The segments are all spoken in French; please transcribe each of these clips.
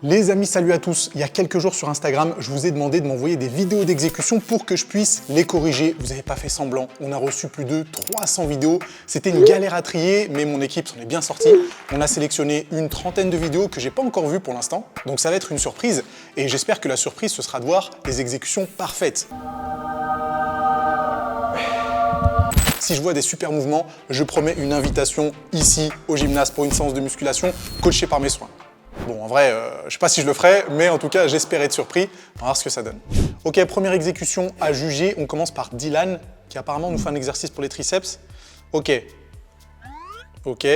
Les amis, salut à tous. Il y a quelques jours sur Instagram, je vous ai demandé de m'envoyer des vidéos d'exécution pour que je puisse les corriger. Vous n'avez pas fait semblant. On a reçu plus de 300 vidéos. C'était une galère à trier, mais mon équipe s'en est bien sortie. On a sélectionné une trentaine de vidéos que j'ai pas encore vues pour l'instant. Donc ça va être une surprise. Et j'espère que la surprise, ce sera de voir des exécutions parfaites. Si je vois des super mouvements, je promets une invitation ici au gymnase pour une séance de musculation coachée par mes soins. Bon, en vrai, je sais pas si je le ferai, mais en tout cas, j'espère être surpris. On va voir ce que ça donne. Ok, première exécution à juger. On commence par Dylan, qui apparemment nous fait un exercice pour les triceps. Ok. Ok.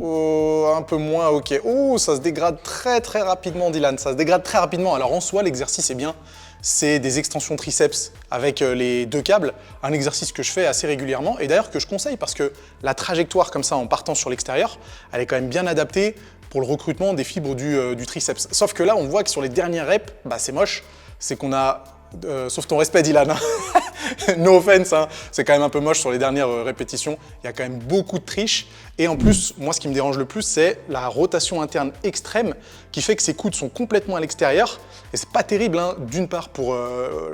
Oh, un peu moins, ok. Oh, ça se dégrade très rapidement, Dylan. Ça se dégrade très rapidement. Alors en soi, l'exercice est bien. C'est des extensions triceps avec les deux câbles, un exercice que je fais assez régulièrement et d'ailleurs que je conseille parce que la trajectoire comme ça en partant sur l'extérieur, elle est quand même bien adaptée pour le recrutement des fibres du triceps. Sauf que là, on voit que sur les dernières reps, bah, c'est moche, c'est qu'on a, sauf ton respect Dylan, hein. No offense, hein. C'est quand même un peu moche sur les dernières répétitions, il y a quand même beaucoup de triche. Et en plus, moi ce qui me dérange le plus, c'est la rotation interne extrême qui fait que ses coudes sont complètement à l'extérieur. Et c'est pas terrible, hein, d'une part pour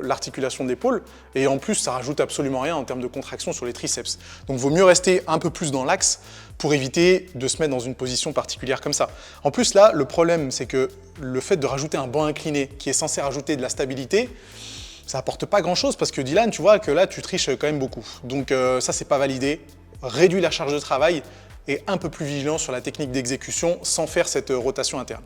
l'articulation d'épaule, et en plus ça rajoute absolument rien en termes de contraction sur les triceps. Donc il vaut mieux rester un peu plus dans l'axe pour éviter de se mettre dans une position particulière comme ça. En plus là, le problème c'est que le fait de rajouter un banc incliné qui est censé rajouter de la stabilité, ça apporte pas grand chose parce que Dylan, tu vois que là tu triches quand même beaucoup. Donc ça c'est pas validé. Réduis la charge de travail et un peu plus vigilant sur la technique d'exécution sans faire cette rotation interne.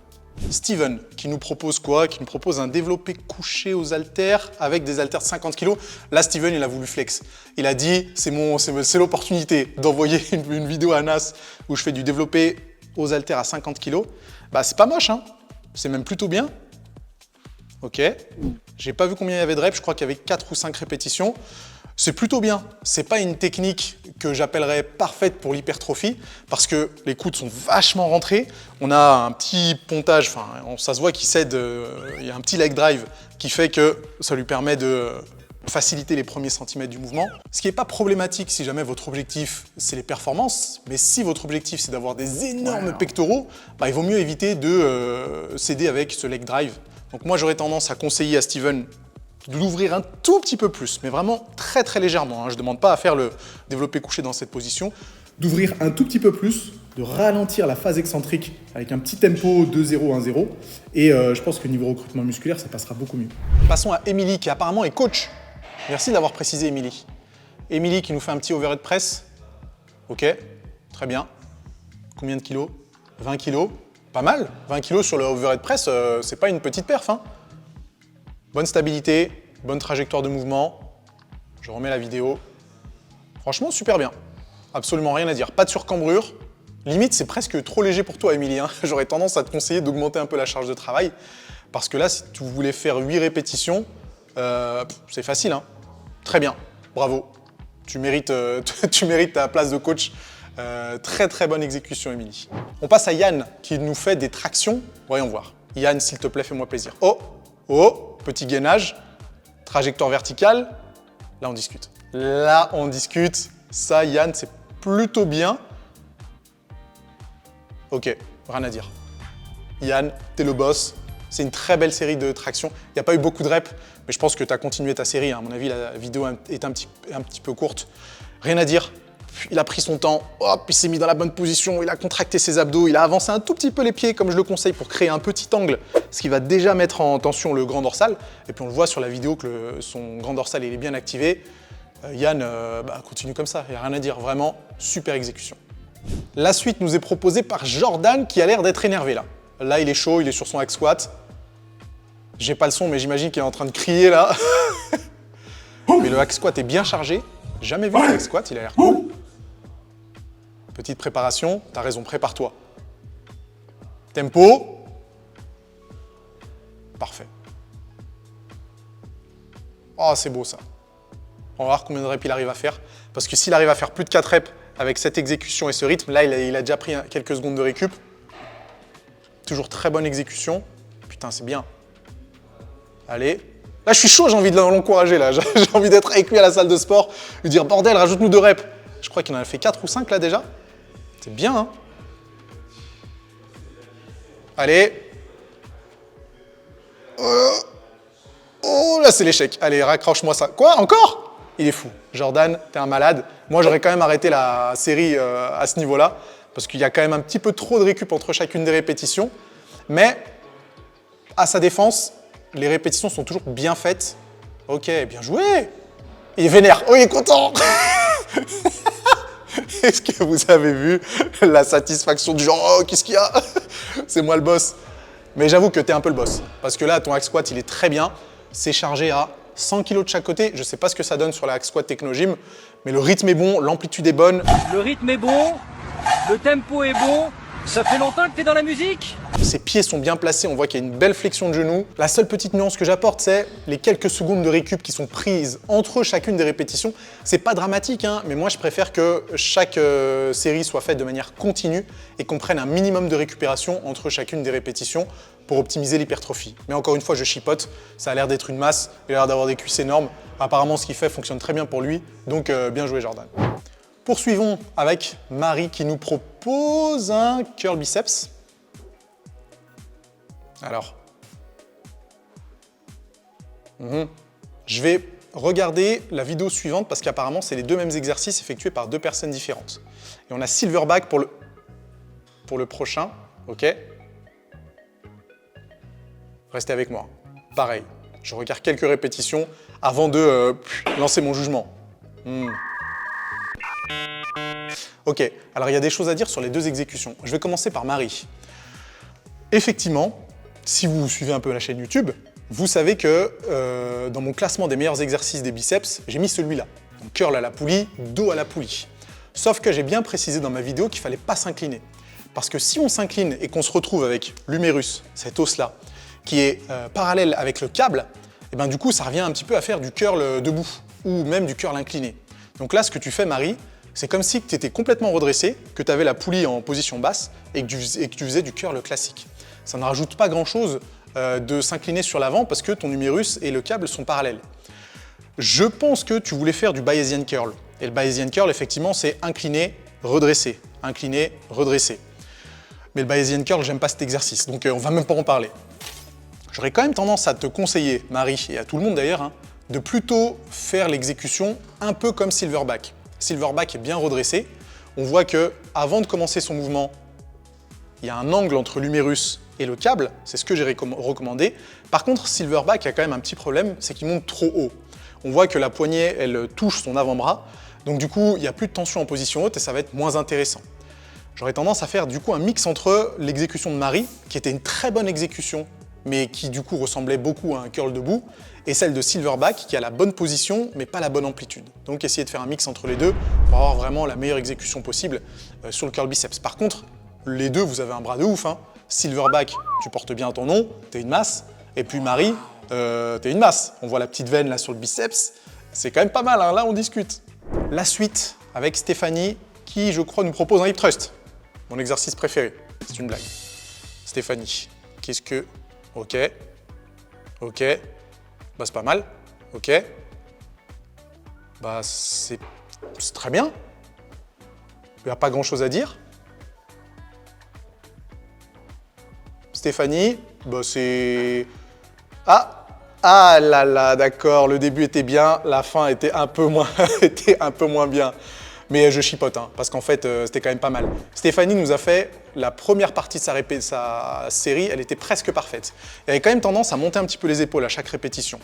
Steven, qui nous propose quoi? Qui nous propose un développé couché aux haltères avec des haltères de 50 kg. Là, Steven, il a voulu flex. Il a dit, c'est l'opportunité d'envoyer une vidéo à Nas où je fais du développé aux haltères à 50 kg. Bah, c'est pas moche, hein. C'est même plutôt bien. Ok. J'ai pas vu combien il y avait de reps, je crois qu'il y avait 4 ou 5 répétitions. C'est plutôt bien. C'est pas une technique que j'appellerais parfaite pour l'hypertrophie parce que les coudes sont vachement rentrés. On a un petit pontage, enfin, ça se voit qu'il cède, il y a un petit leg drive qui fait que ça lui permet de faciliter les premiers centimètres du mouvement. Ce qui n'est pas problématique si jamais votre objectif, c'est les performances, mais si votre objectif, c'est d'avoir des énormes pectoraux, bah, il vaut mieux éviter de céder avec ce leg drive. Donc moi, j'aurais tendance à conseiller à Steven de l'ouvrir un tout petit peu plus, mais vraiment très légèrement, hein. Je ne demande pas à faire le développé couché dans cette position. D'ouvrir un tout petit peu plus, de ralentir la phase excentrique avec un petit tempo 2-0-1-0. Et je pense que niveau recrutement musculaire, ça passera beaucoup mieux. Passons à Émilie, qui apparemment est coach. Merci d'avoir précisé, Émilie. Émilie qui nous fait un petit overhead press. Ok, très bien. Combien de kilos? 20 kilos. Pas mal. 20 kilos sur le overhead press, c'est pas une petite perf, hein. Bonne stabilité, bonne trajectoire de mouvement. Je remets la vidéo. Franchement, super bien. Absolument rien à dire. Pas de surcambrure. Limite, c'est presque trop léger pour toi, Émilie, hein. J'aurais tendance à te conseiller d'augmenter un peu la charge de travail. Parce que là, si tu voulais faire 8 répétitions, c'est facile, hein. Très bien. Bravo. Tu mérites ta place de coach. Très bonne exécution, Émilie. On passe à Yann, qui nous fait des tractions. Voyons voir. Yann, s'il te plaît, fais-moi plaisir. Oh, petit gainage, trajectoire verticale, là on discute. Là on discute, ça Yann c'est plutôt bien. Ok, rien à dire. Yann, t'es le boss, c'est une très belle série de tractions. Il n'y a pas eu beaucoup de reps, mais je pense que tu as continué ta série. À mon avis, la vidéo est un petit peu courte. Rien à dire. Il a pris son temps, hop, il s'est mis dans la bonne position, il a contracté ses abdos, il a avancé un tout petit peu les pieds comme je le conseille pour créer un petit angle, ce qui va déjà mettre en tension le grand dorsal. Et puis on le voit sur la vidéo que son grand dorsal il est bien activé. Yann, continue comme ça, il n'y a rien à dire, vraiment super exécution. La suite nous est proposée par Jordan qui a l'air d'être énervé là. Là il est chaud, il est sur son hack squat. J'ai pas le son mais j'imagine qu'il est en train de crier là. Mais le hack squat est bien chargé. Jamais vu le hack squat, il a l'air cool. Petite préparation, t'as raison, prépare-toi. Tempo. Parfait. Oh, c'est beau ça. On va voir combien de reps il arrive à faire. Parce que s'il arrive à faire plus de 4 reps avec cette exécution et ce rythme, là, il a déjà pris quelques secondes de récup. Toujours très bonne exécution. Putain, c'est bien. Allez. Là, je suis chaud, j'ai envie de l'encourager, là. J'ai envie d'être avec lui à la salle de sport, lui dire, bordel, rajoute-nous 2 reps. Je crois qu'il en a fait 4 ou 5 là déjà. C'est bien, hein. Allez. Oh, là, c'est l'échec. Allez, raccroche-moi ça. Quoi, encore? Il est fou. Jordan, t'es un malade. Moi, j'aurais quand même arrêté la série à ce niveau-là, parce qu'il y a quand même un petit peu trop de récup entre chacune des répétitions. Mais, à sa défense, les répétitions sont toujours bien faites. Ok, bien joué. Il est vénère. Oh, il est content. Est-ce que vous avez vu la satisfaction du genre « Oh, qu'est-ce qu'il y a ?» C'est moi le boss. Mais j'avoue que t'es un peu le boss. Parce que là, ton hack squat, il est très bien. C'est chargé à 100 kg de chaque côté. Je ne sais pas ce que ça donne sur la hack squat Technogym, mais le rythme est bon, l'amplitude est bonne. Le rythme est bon, le tempo est bon. Ça fait longtemps que t'es dans la musique? Ses pieds sont bien placés, on voit qu'il y a une belle flexion de genou. La seule petite nuance que j'apporte, c'est les quelques secondes de récup qui sont prises entre chacune des répétitions. C'est pas dramatique, hein, mais moi je préfère que chaque série soit faite de manière continue et qu'on prenne un minimum de récupération entre chacune des répétitions pour optimiser l'hypertrophie. Mais encore une fois, je chipote, ça a l'air d'être une masse, il a l'air d'avoir des cuisses énormes. Apparemment, ce qu'il fait fonctionne très bien pour lui, donc bien joué Jordan. Poursuivons avec Marie qui nous propose un curl biceps. Alors, je vais regarder la vidéo suivante parce qu'apparemment, c'est les deux mêmes exercices effectués par deux personnes différentes. Et on a Silverback pour le prochain, ok? Restez avec moi. Pareil, je regarde quelques répétitions avant de lancer mon jugement. Ok, alors il y a des choses à dire sur les deux exécutions. Je vais commencer par Marie. Effectivement, si vous suivez un peu la chaîne YouTube, vous savez que dans mon classement des meilleurs exercices des biceps, j'ai mis celui-là. Donc curl à la poulie, dos à la poulie. Sauf que j'ai bien précisé dans ma vidéo qu'il ne fallait pas s'incliner. Parce que si on s'incline et qu'on se retrouve avec l'humérus, cet os-là, qui est parallèle avec le câble, et ben du coup ça revient un petit peu à faire du curl debout, ou même du curl incliné. Donc là, ce que tu fais, Marie, c'est comme si tu étais complètement redressé, que tu avais la poulie en position basse et que tu faisais du curl classique. Ça ne rajoute pas grand-chose de s'incliner sur l'avant parce que ton humérus et le câble sont parallèles. Je pense que tu voulais faire du Bayesian curl. Et le Bayesian curl, effectivement, c'est incliner, redresser, incliner, redresser. Mais le Bayesian curl, j'aime pas cet exercice, donc on va même pas en parler. J'aurais quand même tendance à te conseiller, Marie, et à tout le monde d'ailleurs, hein, de plutôt faire l'exécution un peu comme Silverback. Silverback est bien redressé. On voit que avant de commencer son mouvement, il y a un angle entre l'humérus et le câble, c'est ce que j'ai recommandé. Par contre, Silverback a quand même un petit problème, c'est qu'il monte trop haut. On voit que la poignée, elle touche son avant-bras, donc du coup, il n'y a plus de tension en position haute et ça va être moins intéressant. J'aurais tendance à faire du coup un mix entre l'exécution de Marie, qui était une très bonne exécution, mais qui du coup ressemblait beaucoup à un curl debout, et celle de Silverback qui a la bonne position mais pas la bonne amplitude. Donc essayez de faire un mix entre les deux pour avoir vraiment la meilleure exécution possible sur le curl biceps. Par contre, les deux, vous avez un bras de ouf, hein. Silverback, tu portes bien ton nom, t'es une masse, et puis Marie, t'es une masse. On voit la petite veine là sur le biceps, c'est quand même pas mal, hein. Là on discute. La suite avec Stéphanie qui, je crois, nous propose un hip thrust, mon exercice préféré. C'est une blague. Stéphanie, qu'est-ce que... Ok, ok, bah c'est pas mal, ok, bah c'est très bien, il n'y a pas grand chose à dire. Stéphanie, bah c'est... Ah là là, d'accord, le début était bien, la fin était un peu moins bien. Mais je chipote, hein, parce qu'en fait, c'était quand même pas mal. Stéphanie nous a fait la première partie de sa série, elle était presque parfaite. Elle avait quand même tendance à monter un petit peu les épaules à chaque répétition.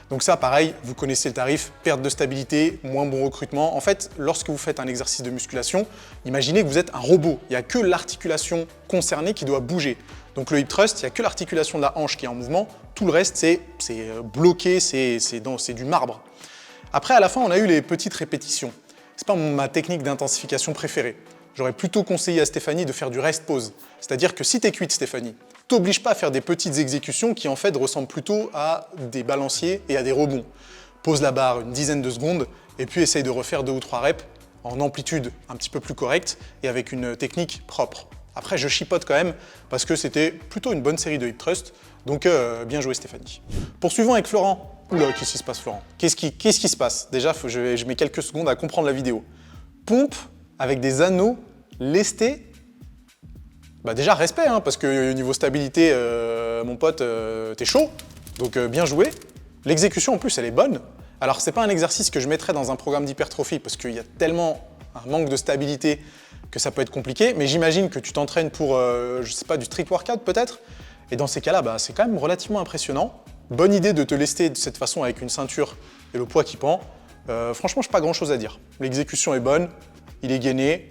Donc ça, pareil, vous connaissez le tarif, perte de stabilité, moins bon recrutement. En fait, lorsque vous faites un exercice de musculation, imaginez que vous êtes un robot. Il n'y a que l'articulation concernée qui doit bouger. Donc le hip thrust, il n'y a que l'articulation de la hanche qui est en mouvement. Tout le reste, c'est bloqué, c'est du marbre. Après, à la fin, on a eu les petites répétitions. C'est pas ma technique d'intensification préférée. J'aurais plutôt conseillé à Stéphanie de faire du rest pause. C'est-à-dire que si t'es cuite, Stéphanie, t'oblige pas à faire des petites exécutions qui en fait ressemblent plutôt à des balanciers et à des rebonds. Pose la barre une dizaine de secondes et puis essaye de refaire 2 ou 3 reps en amplitude un petit peu plus correcte et avec une technique propre. Après, je chipote quand même parce que c'était plutôt une bonne série de hip thrust, donc bien joué Stéphanie. Poursuivons avec Florent. Oula, qu'est-ce qui se passe Florent? Qu'est-ce qui se passe? Déjà, je mets quelques secondes à comprendre la vidéo. Pompe avec des anneaux lestés. Bah déjà, respect, hein, parce que niveau stabilité, mon pote, t'es chaud. Donc bien joué. L'exécution, en plus, elle est bonne. Alors, c'est pas un exercice que je mettrais dans un programme d'hypertrophie, parce qu'il y a tellement un manque de stabilité que ça peut être compliqué. Mais j'imagine que tu t'entraînes pour, je sais pas, du street workout peut-être. Et dans ces cas-là, bah, c'est quand même relativement impressionnant. Bonne idée de te lester de cette façon avec une ceinture et le poids qui pend. Franchement, je n'ai pas grand-chose à dire. L'exécution est bonne, il est gainé.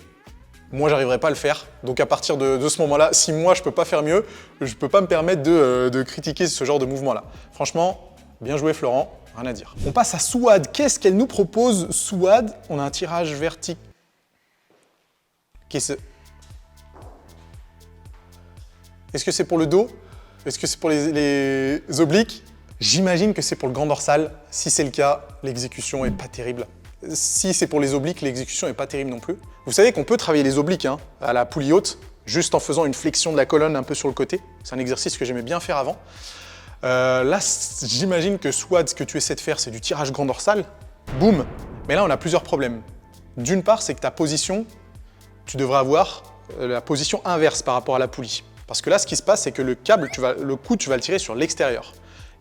Moi, j'arriverai pas à le faire. Donc à partir de ce moment-là, si moi, je peux pas faire mieux, je peux pas me permettre de critiquer ce genre de mouvement-là. Franchement, bien joué Florent, rien à dire. On passe à Souad. Qu'est-ce qu'elle nous propose, Souad? On a un tirage vertical. Est-ce que c'est pour le dos? Est-ce que c'est pour les obliques? J'imagine que c'est pour le grand dorsal. Si c'est le cas, l'exécution est pas terrible. Si c'est pour les obliques, l'exécution est pas terrible non plus. Vous savez qu'on peut travailler les obliques hein, à la poulie haute, juste en faisant une flexion de la colonne un peu sur le côté. C'est un exercice que j'aimais bien faire avant. Là, j'imagine que soit ce que tu essaies de faire, c'est du tirage grand dorsal. Boum. Mais là, on a plusieurs problèmes. D'une part, c'est que ta position, tu devrais avoir la position inverse par rapport à la poulie. Parce que là, ce qui se passe, c'est que le câble, le coude, tu vas le tirer sur l'extérieur.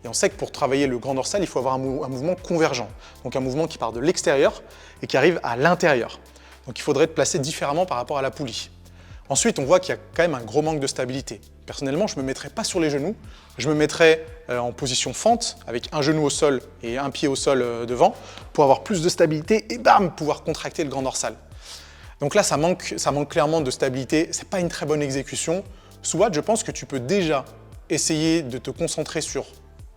Et on sait que pour travailler le grand dorsal, il faut avoir un mouvement convergent. Donc un mouvement qui part de l'extérieur et qui arrive à l'intérieur. Donc il faudrait te placer différemment par rapport à la poulie. Ensuite, on voit qu'il y a quand même un gros manque de stabilité. Personnellement, je ne me mettrais pas sur les genoux. Je me mettrais en position fente, avec un genou au sol et un pied au sol devant, pour avoir plus de stabilité et bam, pouvoir contracter le grand dorsal. Donc là, ça manque clairement de stabilité. Ce n'est pas une très bonne exécution. Soit je pense que tu peux déjà essayer de te concentrer sur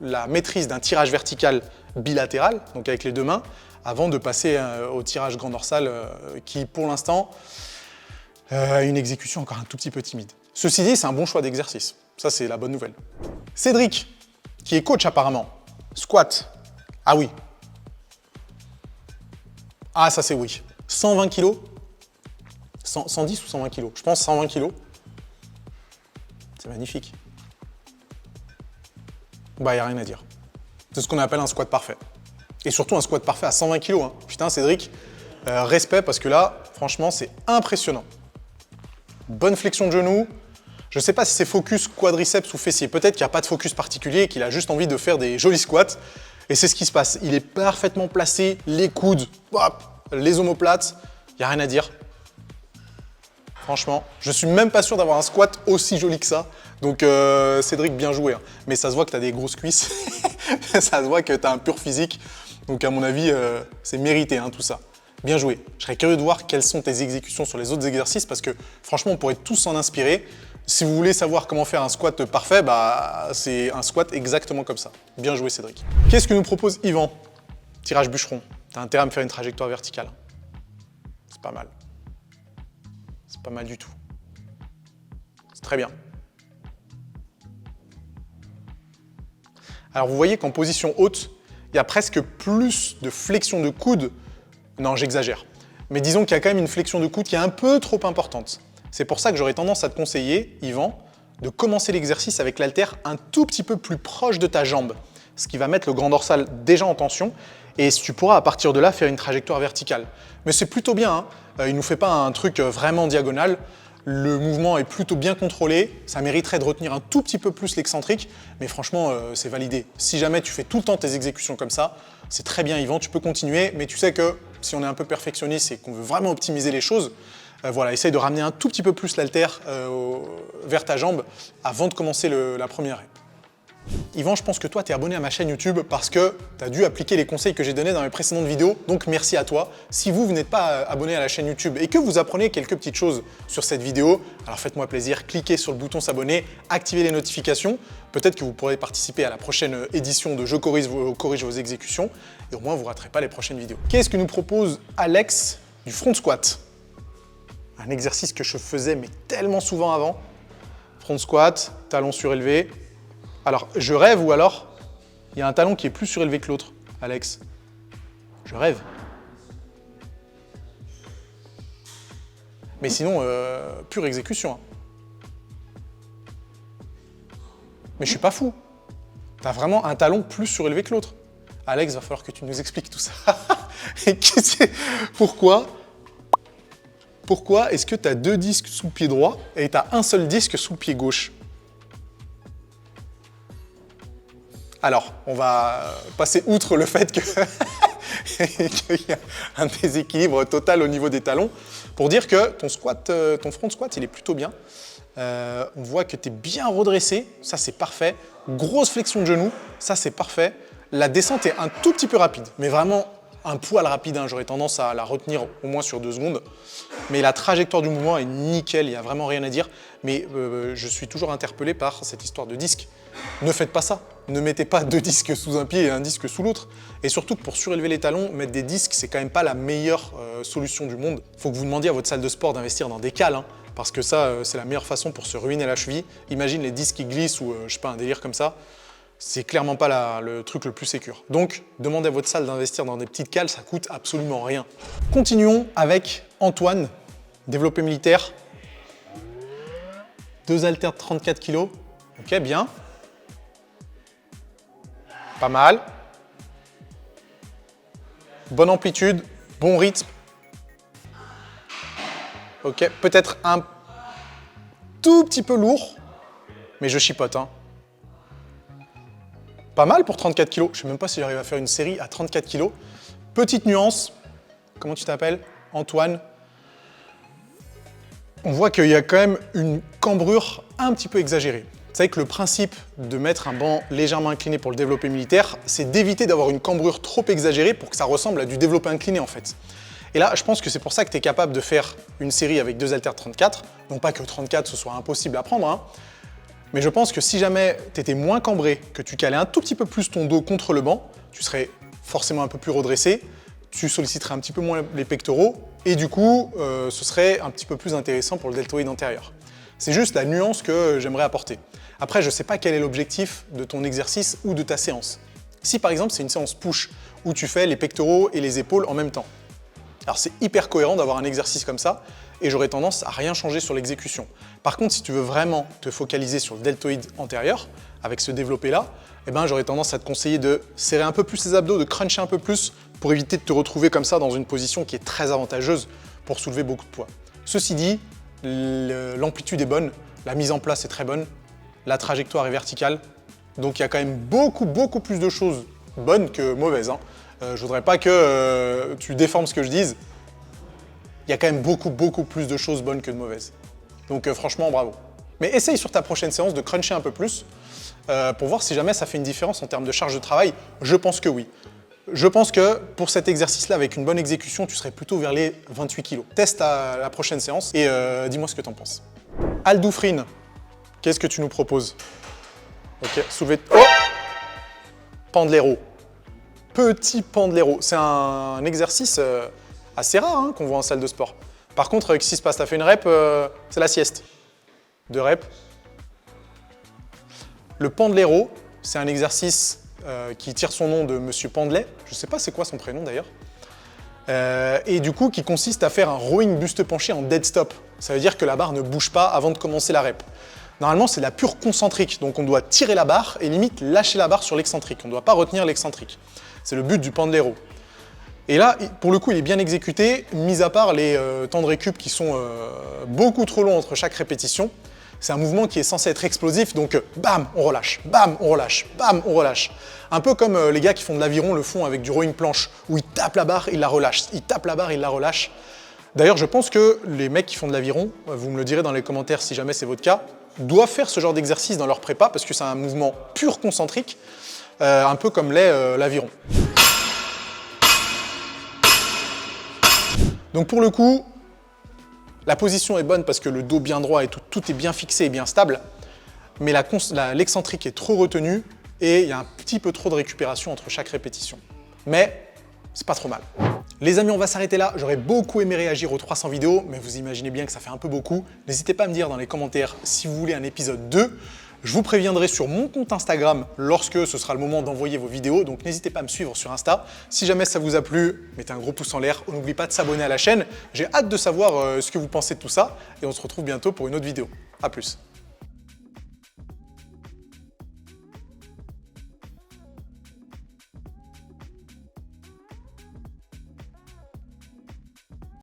la maîtrise d'un tirage vertical bilatéral, donc avec les deux mains, avant de passer au tirage grand dorsal qui, pour l'instant, a une exécution encore un tout petit peu timide. Ceci dit, c'est un bon choix d'exercice. Ça, c'est la bonne nouvelle. Cédric, qui est coach apparemment. Squat. Ah oui. Ah, ça c'est oui. 120 kg. 110 ou 120 kg? Je pense 120 kg. C'est magnifique. Bah, il n'y a rien à dire. C'est ce qu'on appelle un squat parfait. Et surtout un squat parfait à 120 kg. Hein. Putain, Cédric, respect parce que là, franchement, c'est impressionnant. Bonne flexion de genou. Je ne sais pas si c'est focus quadriceps ou fessier. Peut-être qu'il n'y a pas de focus particulier et qu'il a juste envie de faire des jolis squats. Et c'est ce qui se passe. Il est parfaitement placé, les coudes, hop, les omoplates. Il n'y a rien à dire. Franchement, je suis même pas sûr d'avoir un squat aussi joli que ça. Donc Cédric, bien joué. Hein. Mais ça se voit que tu as des grosses cuisses. Ça se voit que tu as un pur physique. Donc à mon avis, c'est mérité hein, tout ça. Bien joué. Je serais curieux de voir quelles sont tes exécutions sur les autres exercices parce que franchement, on pourrait tous s'en inspirer. Si vous voulez savoir comment faire un squat parfait, bah, c'est un squat exactement comme ça. Bien joué Cédric. Qu'est-ce que nous propose Yvan? Tirage bûcheron. Tu as intérêt à me faire une trajectoire verticale. C'est pas mal. C'est pas mal du tout. C'est très bien. Alors vous voyez qu'en position haute, il y a presque plus de flexion de coude. Non, j'exagère. Mais disons qu'il y a quand même une flexion de coude qui est un peu trop importante. C'est pour ça que j'aurais tendance à te conseiller, Yvan, de commencer l'exercice avec l'haltère un tout petit peu plus proche de ta jambe, ce qui va mettre le grand dorsal déjà en tension et tu pourras à partir de là faire une trajectoire verticale. Mais c'est plutôt bien, hein. Il ne nous fait pas un truc vraiment diagonal. Le mouvement est plutôt bien contrôlé, ça mériterait de retenir un tout petit peu plus l'excentrique, mais franchement, c'est validé. Si jamais tu fais tout le temps tes exécutions comme ça, c'est très bien Yvan, tu peux continuer, mais tu sais que si on est un peu perfectionniste et qu'on veut vraiment optimiser les choses, voilà, essaye de ramener un tout petit peu plus l'haltère vers ta jambe avant de commencer la première rep. Yvan, je pense que toi, tu es abonné à ma chaîne YouTube parce que tu as dû appliquer les conseils que j'ai donnés dans mes précédentes vidéos, donc merci à toi. Si vous n'êtes pas abonné à la chaîne YouTube et que vous apprenez quelques petites choses sur cette vidéo, alors faites-moi plaisir, cliquez sur le bouton s'abonner, activez les notifications. Peut-être que vous pourrez participer à la prochaine édition de Je corrige vos exécutions et au moins vous ne raterez pas les prochaines vidéos. Qu'est-ce que nous propose Alex du front squat? Un exercice que je faisais mais tellement souvent avant. Front squat, talon surélevé. Alors, je rêve ou alors, il y a un talon qui est plus surélevé que l'autre, Alex. Je rêve. Mais sinon, pure exécution. Hein. Mais je suis pas fou. T'as vraiment un talon plus surélevé que l'autre. Alex, va falloir que tu nous expliques tout ça. Et pourquoi Pourquoi est-ce que tu as 2 disques sous le pied droit et tu as un seul disque sous le pied gauche? Alors, on va passer outre le fait qu'il y a un déséquilibre total au niveau des talons pour dire que ton front squat, il est plutôt bien. On voit que tu es bien redressé, ça c'est parfait. Grosse flexion de genou, ça c'est parfait. La descente est un tout petit peu rapide, mais vraiment un poil rapide, hein. J'aurais tendance à la retenir au moins sur 2 secondes. Mais la trajectoire du mouvement est nickel, il n'y a vraiment rien à dire. Mais je suis toujours interpellé par cette histoire de disque. Ne faites pas ça. Ne mettez pas 2 disques sous un pied et un disque sous l'autre. Et surtout que pour surélever les talons, mettre des disques, c'est quand même pas la meilleure solution du monde. Il faut que vous demandiez à votre salle de sport d'investir dans des cales, hein, parce que ça, c'est la meilleure façon pour se ruiner la cheville. Imagine les disques qui glissent ou je sais pas, un délire comme ça. C'est clairement pas le truc le plus sécure. Donc, demandez à votre salle d'investir dans des petites cales, ça coûte absolument rien. Continuons avec Antoine, développé militaire. 2 haltères de 34 kg. Ok, bien. Pas mal. Bonne amplitude, bon rythme. Ok, peut-être un tout petit peu lourd, mais je chipote, hein. Pas mal pour 34 kg. Je ne sais même pas si j'arrive à faire une série à 34 kg. Petite nuance. Comment tu t'appelles? Antoine. On voit qu'il y a quand même une cambrure un petit peu exagérée. Vous savez que le principe de mettre un banc légèrement incliné pour le développé militaire, c'est d'éviter d'avoir une cambrure trop exagérée pour que ça ressemble à du développé incliné en fait. Et là, je pense que c'est pour ça que tu es capable de faire une série avec 2 haltères 34. Non pas que 34 ce soit impossible à prendre, hein. Mais je pense que si jamais tu étais moins cambré, que tu calais un tout petit peu plus ton dos contre le banc, tu serais forcément un peu plus redressé, tu solliciterais un petit peu moins les pectoraux, et du coup, ce serait un petit peu plus intéressant pour le deltoïde antérieur. C'est juste la nuance que j'aimerais apporter. Après, je ne sais pas quel est l'objectif de ton exercice ou de ta séance. Si par exemple, c'est une séance push, où tu fais les pectoraux et les épaules en même temps, alors c'est hyper cohérent d'avoir un exercice comme ça, et j'aurais tendance à rien changer sur l'exécution. Par contre, si tu veux vraiment te focaliser sur le deltoïde antérieur, avec ce développé-là, eh ben, j'aurais tendance à te conseiller de serrer un peu plus les abdos, de cruncher un peu plus, pour éviter de te retrouver comme ça dans une position qui est très avantageuse pour soulever beaucoup de poids. Ceci dit, l'amplitude est bonne, la mise en place est très bonne, la trajectoire est verticale, donc il y a quand même beaucoup plus de choses bonnes que mauvaises, hein. Je voudrais pas que tu déformes ce que je dise. Il y a quand même beaucoup plus de choses bonnes que de mauvaises. Donc franchement, bravo. Mais essaye sur ta prochaine séance de cruncher un peu plus pour voir si jamais ça fait une différence en termes de charge de travail. Je pense que oui. Je pense que pour cet exercice-là, avec une bonne exécution, tu serais plutôt vers les 28 kg. Teste à la prochaine séance et dis-moi ce que tu en penses. Aldoufrine, qu'est-ce que tu nous proposes? Ok, soulevé. Oh, Pandlero. Petit Pandlero. C'est un exercice assez rare, hein, qu'on voit en salle de sport. Par contre, qu'est-ce qui se passe? Tu as fait une rep, c'est la sieste. 2 reps. Le Pandlero, c'est un exercice qui tire son nom de Monsieur Pandley. Je ne sais pas c'est quoi son prénom d'ailleurs. Et du coup, qui consiste à faire un rowing buste penché en dead stop. Ça veut dire que la barre ne bouge pas avant de commencer la rep. Normalement, c'est de la pure concentrique. Donc, on doit tirer la barre et limite lâcher la barre sur l'excentrique. On ne doit pas retenir l'excentrique. C'est le but du Pandlero. Et là, pour le coup, il est bien exécuté, mis à part les temps de récup qui sont beaucoup trop longs entre chaque répétition. C'est un mouvement qui est censé être explosif, donc bam, on relâche, bam, on relâche, bam, on relâche. Un peu comme les gars qui font de l'aviron le font avec du rowing planche, où ils tapent la barre, ils la relâchent, ils tapent la barre, ils la relâchent. D'ailleurs, je pense que les mecs qui font de l'aviron, vous me le direz dans les commentaires si jamais c'est votre cas, doivent faire ce genre d'exercice dans leur prépa, parce que c'est un mouvement pur concentrique, un peu comme l'est l'aviron. Donc pour le coup, la position est bonne parce que le dos bien droit et tout est bien fixé et bien stable, mais l'excentrique est trop retenu et il y a un petit peu trop de récupération entre chaque répétition. Mais c'est pas trop mal. Les amis, on va s'arrêter là. J'aurais beaucoup aimé réagir aux 300 vidéos, mais vous imaginez bien que ça fait un peu beaucoup. N'hésitez pas à me dire dans les commentaires si vous voulez un épisode 2. Je vous préviendrai sur mon compte Instagram lorsque ce sera le moment d'envoyer vos vidéos, donc n'hésitez pas à me suivre sur Insta. Si jamais ça vous a plu, mettez un gros pouce en l'air. N'oubliez pas de s'abonner à la chaîne. J'ai hâte de savoir ce que vous pensez de tout ça et on se retrouve bientôt pour une autre vidéo. A plus.